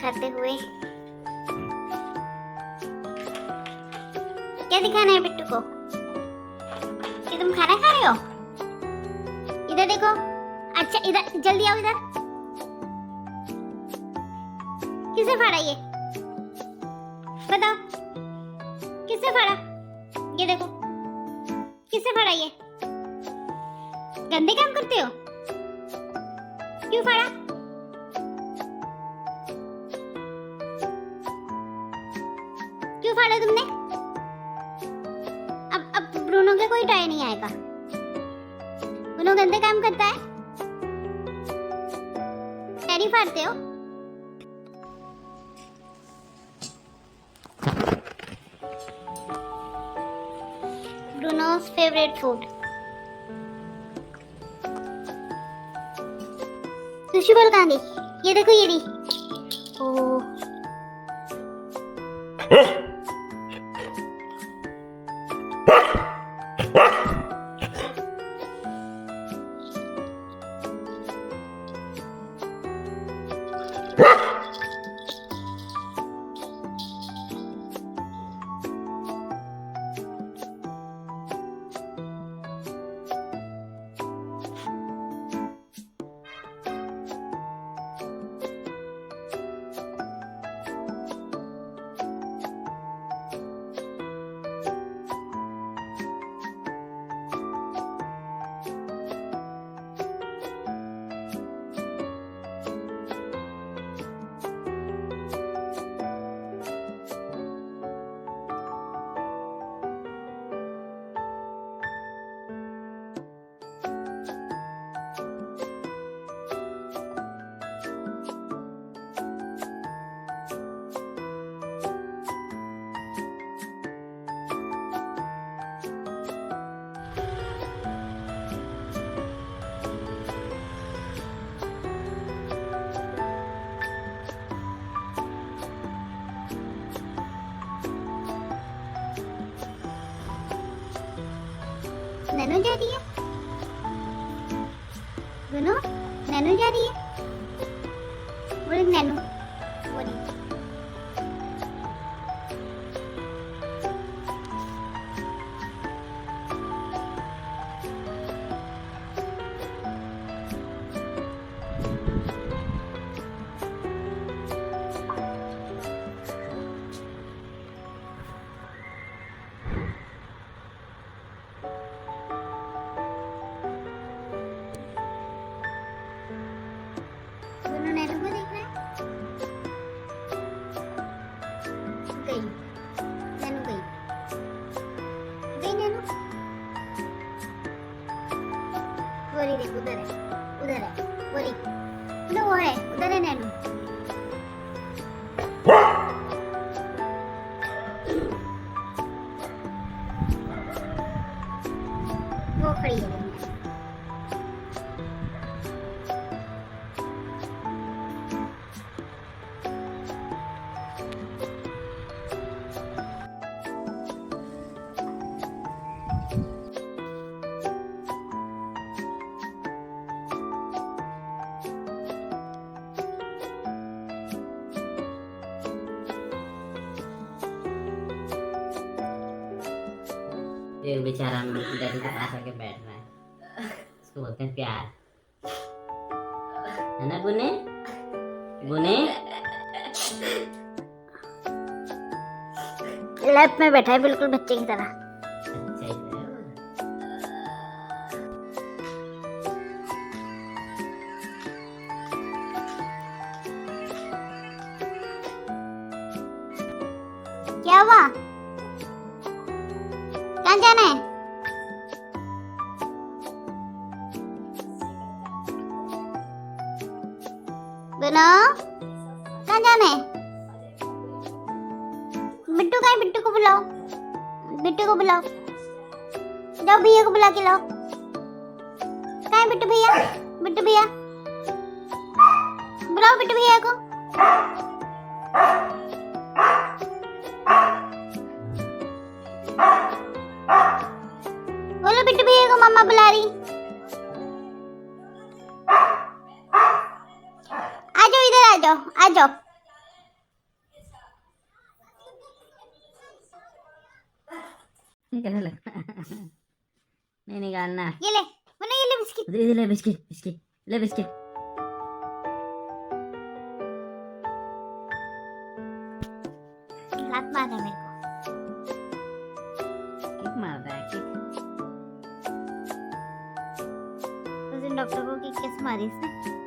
खाते हुए। क्या दिखाना है बिट्टू को कि तुम खाना खा रहे हो? इधर देखो। अच्छा इधर जल्दी आओ इधर। किसने फाड़ा ये? बताओ किसने फाड़ा? ये देखो किसने फाड़ा ये? गंदे काम करते हो? क्यों फाड़ा? क्यों फाड़ा तुमने? अब ब्रूनो के कोई टाइम नहीं आएगा। ब्रूनो गंदे काम करता है। टेडी फाड़ते हो? ब्रूनो's favorite food. सुशी बॉल कहाँ गई? ये देखो ये रही। ओह नैनो जा रही है। गुनो नैनो जा रही है। बोल नैनो बोली। उधर है बोली। लो वो है उधर है नैनो। वो खड़ी है। ये बेचारा डैडी के पास आके बैठ रहा है। इसको बोलते हैं प्यार, है ना बुने? बुने लैप में बैठा है बिल्कुल बच्चे की तरह। अच्छा क्या हुआ? कहाँ जाना है? बिनो कहाँ जाना है? बिट्टू कहाँ है? बिट्टू को बुलाओ। बिट्टू को बुलाओ। जाओ भैया को बुला के लाओ। कहाँ है बिट्टू भैया? बिट्टू भैया बुलाओ बिट्टू भैया को। बोलो बिट्टू भैया को मम्मा बुला रही। आ जाओ इधर आ जाओ आ जाओ। काय झालं नाही निघालना ये ले म्हणा ये ले बिस्किट ले बिस्किट बिस्किट ले बिस्किट लात मार रहा है मेरे को किक मार रहा है किक उस दिन डॉक्टर को किक कैसे मारी इसने